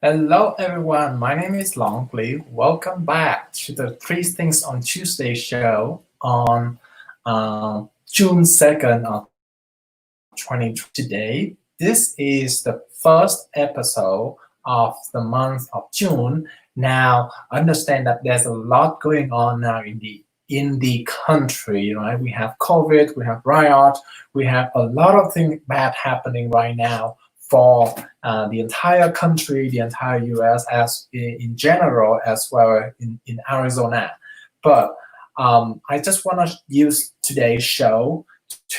Hello everyone, my name is Longley. Welcome back to the Three Things on Tuesday show on June 2nd of 2020. Today, this is the first episode of the month of June. Now, understand that there's a lot going on now in the country, right? We have COVID, we have riot, we have a lot of things bad happening right now for the entire country, the entire US, as in general, as well in Arizona. But I just want to use today's show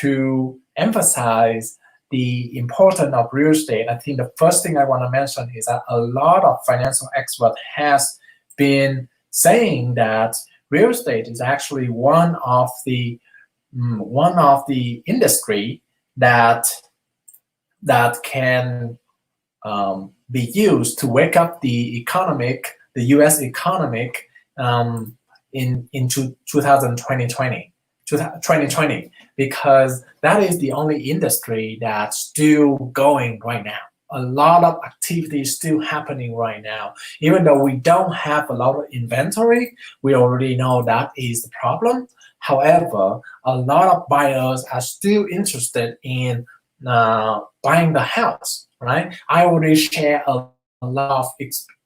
to emphasize the importance of real estate. I think the first thing I want to mention is that a lot of financial experts has been saying that real estate is actually one of the industry that can be used to wake up the U.S. economic into 2020, because that is the only industry that's still going right now. A lot of activity still happening right now. Even though we don't have a lot of inventory, we already know that is the problem. However, a lot of buyers are still interested in buying the house, right? I already share a lot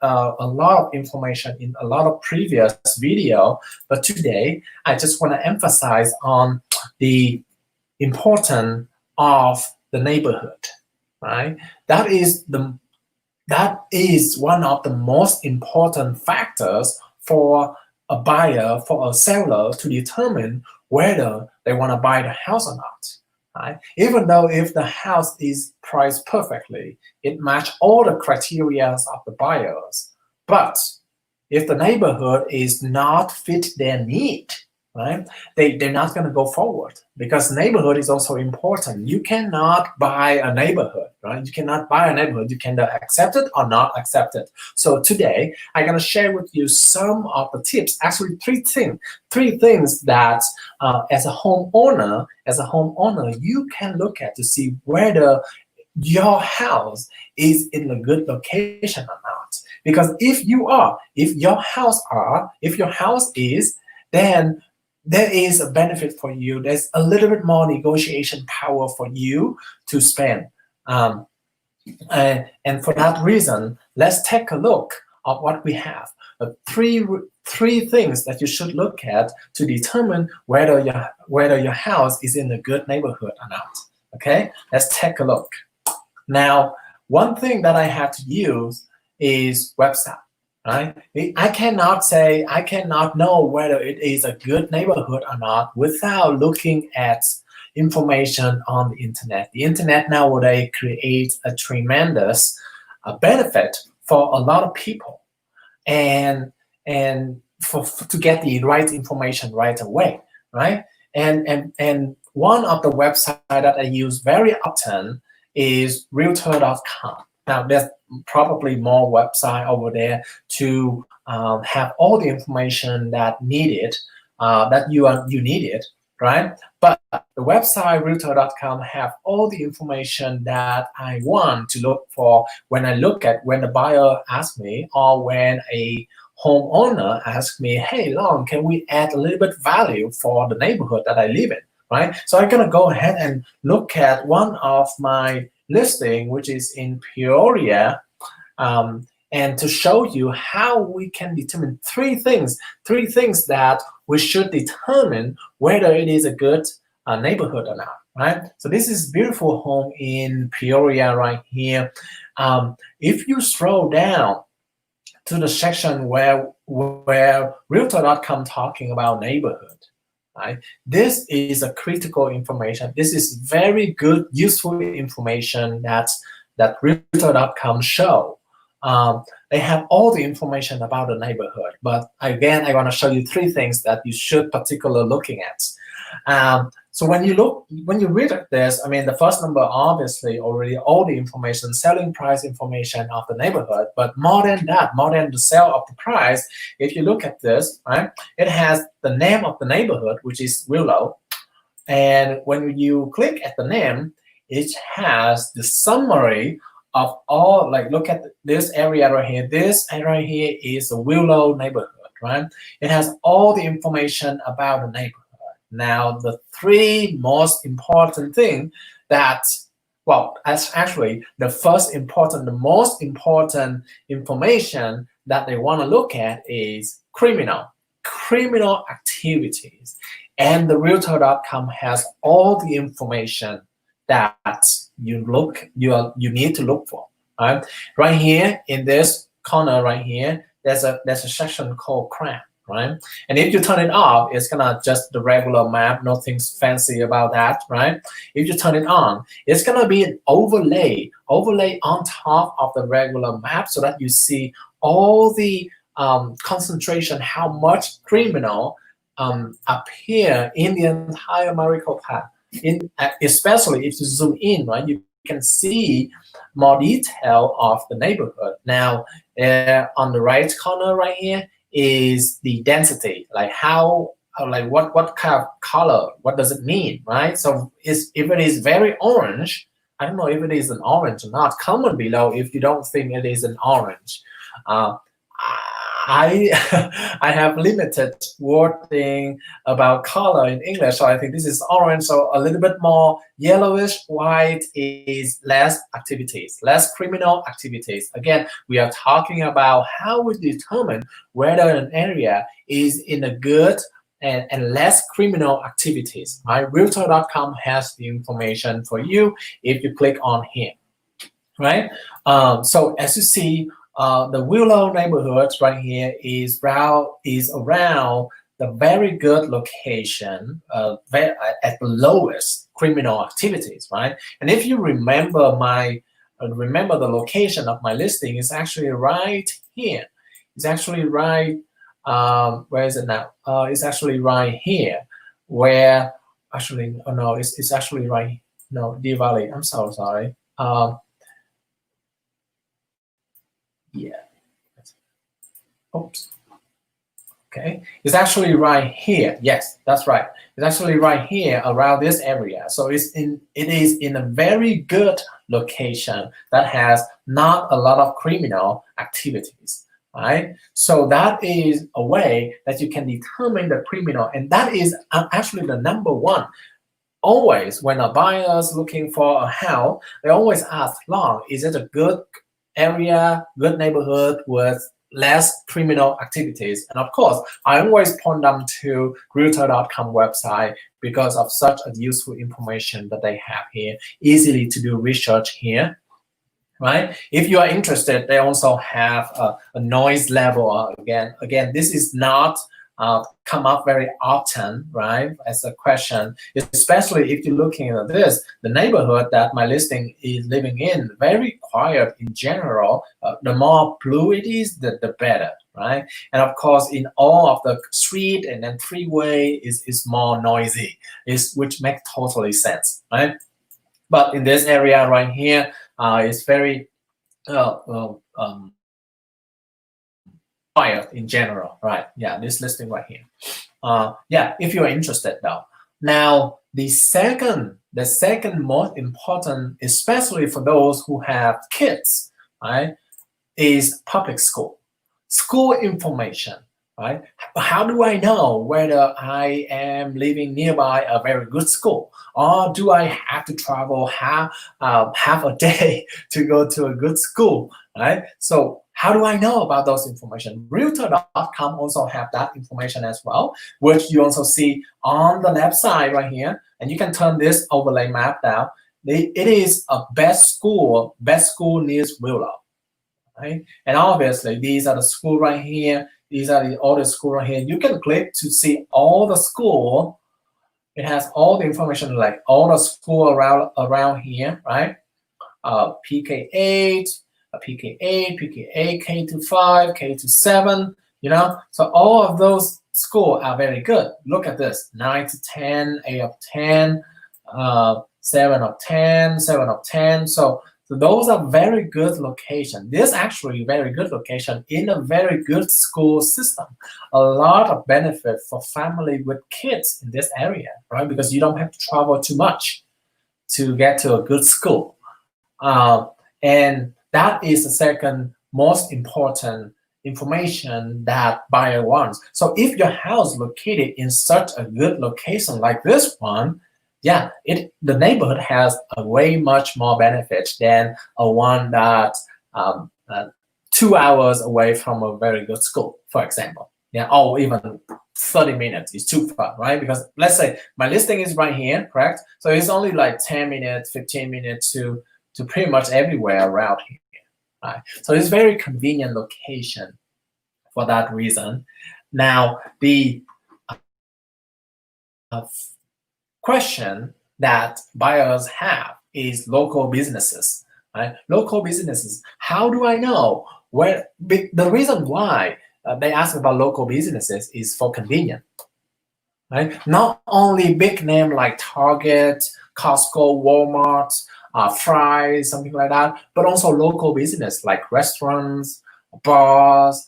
of information in a lot of previous video, but today I just want to emphasize on the importance of the neighborhood, right? That is one of the most important factors for a buyer, for a seller to determine whether they want to buy the house or not. Right? Even though if the house is priced perfectly, it matches all the criteria of the buyers. But if the neighborhood is not fit their need, right, they're not going to go forward, because neighborhood is also important. You cannot buy a neighborhood, right? You cannot buy a neighborhood. You can accept it or not accept it. So today, I'm going to share with you some of the tips, actually three things that as a homeowner, you can look at to see whether your house is in a good location or not. Because if your house is, then there is a benefit for you. There's a little bit more negotiation power for you to spend. And for that reason, let's take a look at what we have. Three things that you should look at to determine whether your house is in a good neighborhood or not. Okay, let's take a look. Now, one thing that I have to use is website. Right? I cannot know whether it is a good neighborhood or not without looking at information on the internet. The internet nowadays creates a tremendous benefit for a lot of people, and to get the right information right away, right? And one of the websites that I use very often is Realtor.com. Now, there's probably more website over there to have all the information that you needed, right? But the website Realtor.com have all the information that I want to look for when the buyer asks me, or when a homeowner asks me, hey, Long, can we add a little bit value for the neighborhood that I live in, right? So I'm gonna go ahead and look at one of my listing, which is in Peoria, and to show you how we can determine three things that we should determine whether it is a good neighborhood or not, right? So this is beautiful home in Peoria right here. If you scroll down to the section where Realtor.com talking about neighborhood, right? This is a critical information. This is very good, useful information that Realtor.com show. They have all the information about the neighborhood, but again, I want to show you three things that you should particularly looking at. So when you read this, I mean, the first number obviously already all the information, selling price information of the neighborhood, but more than that, more than the sale of the price, if you look at this, right, it has the name of the neighborhood, which is Willow, and when you click at the name, it has the summary of all, like look at this area right here. This area here is a Willow neighborhood, right? It has all the information about the neighborhood. Now, the three most important thing that, well, as actually the most important information that they want to look at is criminal activities. And the realtor.com has all the information that you need to look for. Right? Right here in this corner right here, there's a section called crime. Right? And if you turn it off, it's gonna just the regular map, nothing's fancy about that, right? If you turn it on, it's gonna be an overlay on top of the regular map so that you see all the concentration, how much criminal appear in the entire Maricopa path. Especially if you zoom in, right, you can see more detail of the neighborhood. Now, on the right corner right here is the density, like what kind of color, what does it mean, right? So if it is very orange, I don't know if it is an orange or not. Comment below if you don't think it is an orange. I I have limited wording about color in English, so I think this is orange. So a little bit more yellowish. White is less activities, less criminal activities. Again, we are talking about how we determine whether an area is in a good and less criminal activities. Right? Realtor.com has the information for you if you click on here. Right? So as you see, the Willow neighborhood right here is around the very good location at the lowest criminal activities, right? And if you remember the location of my listing is actually right here. It's actually right. Where is it now? It's actually right here. Where actually, oh no, it's actually right. No, Deer Valley. I'm so sorry. Yeah. Oops. Okay, it's actually right here. Yes, that's right. It's actually right here around this area. So it is in a very good location that has not a lot of criminal activities. Right? So that is a way that you can determine the criminal, and that is actually the number one. Always, when a buyer is looking for a house, they always ask, "Long, is it a good area, good neighborhood with less criminal activities?" And of course, I always point them to Realtor.com website because of such a useful information that they have here, easily to do research here. Right? If you are interested, they also have a noise level. Again, this is not come up very often, right? As a question, especially if you're looking at this, the neighborhood that my listing is living in, very quiet in general. The more blue it is, the better, right? And of course, in all of the street and then freeway is more noisy, which makes totally sense, right? But in this area right here, it's very quiet in general, right? Yeah, this listing right here. Yeah, if you're interested though. Now, the second most important, especially for those who have kids, right, is public school. School information, right? How do I know whether I am living nearby a very good school, or do I have to travel half a day to go to a good school, right? So how do I know about those information? Realtor.com also have that information as well, which you also see on the left side right here. And you can turn this overlay map down. It is a best school near Willow, right? And obviously, these are the school right here. These are all the school right here. You can click to see all the school. It has all the information, like all the school around here, right? PK8, PK8, PK8, K-5, K-7, you know? So all of those schools are very good. Look at this, 9 to 10, 8 of 10, 7 of 10, 7 of 10. So those are very good location. This actually very good location in a very good school system. A lot of benefit for family with kids in this area, right? Because you don't have to travel too much to get to a good school. And that is the second most important information that buyer wants. So if your house located in such a good location like this one, yeah, the neighborhood has a way much more benefit than a one that 2 hours away from a very good school, for example. Yeah, or even 30 minutes is too far, right? Because let's say my listing is right here, correct? So it's only like 10 minutes, 15 minutes to pretty much everywhere around here, right? So it's very convenient location for that reason. Now, the question that buyers have is local businesses, right? Local businesses, how do I know where? The reason why they ask about local businesses is for convenience, right? Not only big name like Target, Costco, Walmart, Fry's, something like that, but also local business like restaurants, bars,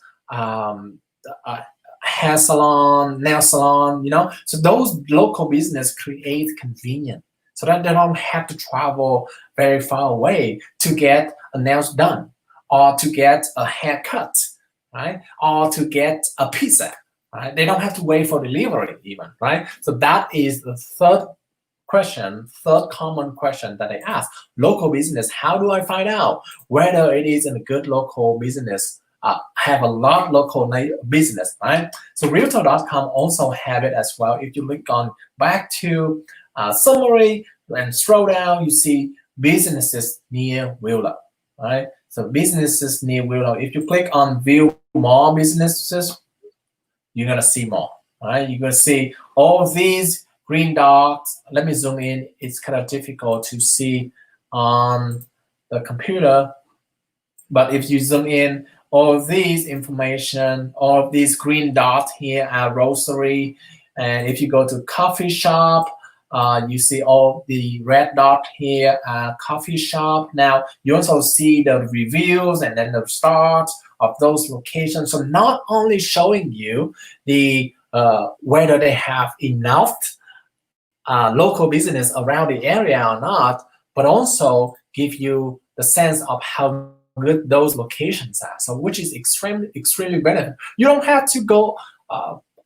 hair salon, nail salon, So those local business create convenience so that they don't have to travel very far away to get a nails done or to get a haircut, right? Or to get a pizza, right? They don't have to wait for delivery even, right? So that is the third common question that they ask. Local business, how do I find out whether it is in a good local business, have a lot of local business, right? So Realtor.com also have it as well. If you look on back to summary and scroll down, you see businesses near Wheeler, right? So businesses near Wheeler. If you click on view more businesses, you're gonna see more, right? You're gonna see all these green dots. Let me zoom in. It's kind of difficult to see on the computer, but if you zoom in, all of these information, all of these green dots here are grocery. And if you go to coffee shop, you see all the red dot here, coffee shop. Now you also see the reviews and then the stars of those locations. So not only showing you the whether they have enough local business around the area or not, but also give you the sense of how good those locations are. So which is extremely beneficial. You don't have to go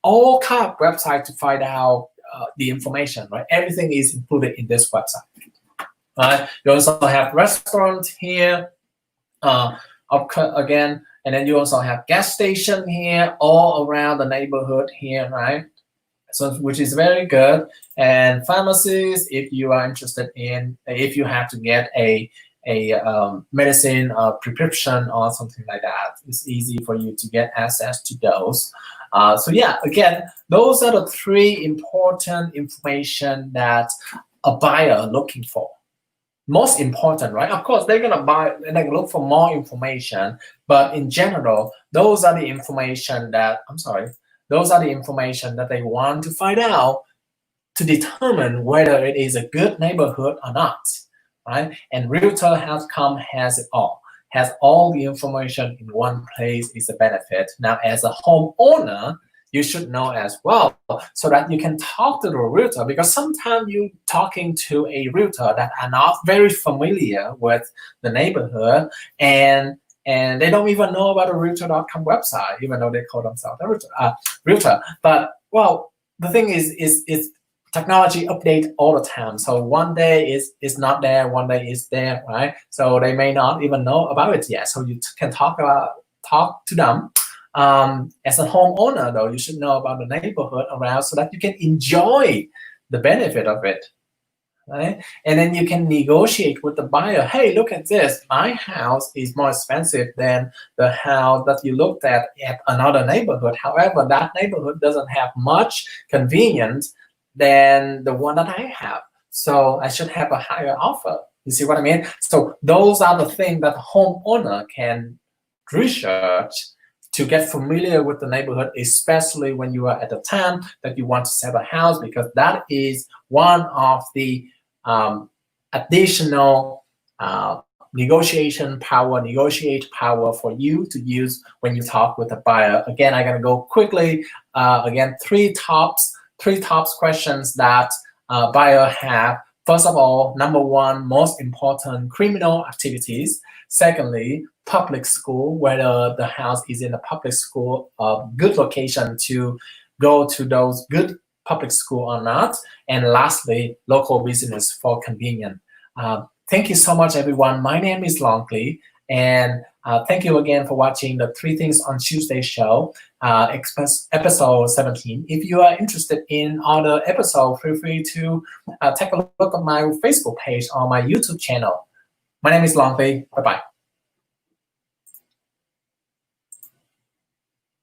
all kind of website to find out the information, right? Everything is included in this website. Right? You also have restaurants here, again, and then you also have gas station here, all around the neighborhood here, right? So which is very good. And pharmacies, if you are interested in, if you have to get a medicine prescription or something like that, it's easy for you to get access to those. So yeah, again, those are the three important information that a buyer looking for. Most important, right? Of course, they're gonna look for more information, but in general, those are the information that they want to find out to determine whether it is a good neighborhood or not, right? And Realtor.com has it all. Has all the information in one place is a benefit. Now, as a homeowner, you should know as well, so that you can talk to the realtor, because sometimes you're talking to a realtor that are not very familiar with the neighborhood, and they don't even know about the Realtor.com website, even though they call themselves a realtor. But well, the thing is technology update all the time. So one day is not there, one day is there, right? So they may not even know about it yet. So you can talk to them. As a homeowner, though, you should know about the neighborhood around so that you can enjoy the benefit of it, right? And then you can negotiate with the buyer. Hey, look at this. My house is more expensive than the house that you looked at another neighborhood. However, that neighborhood doesn't have much convenience than the one that I have. So I should have a higher offer. You see what I mean? So those are the things that the homeowner can research to get familiar with the neighborhood, especially when you are at the time that you want to sell a house, because that is one of the additional negotiate power for you to use when you talk with a buyer. Again, I'm gonna go quickly. Again, three tops questions that buyer have First of all, number one, most important, criminal activities. Secondly, public school, whether the house is in a public school, a good location to go to those good public school or not. And lastly, local business for convenience. Thank you so much, everyone. My name is Longley, and thank you again for watching the Three Things on Tuesday show, episode 17. If you are interested in other episodes, feel free to take a look at my Facebook page or my YouTube channel. My name is Longley. Bye-bye.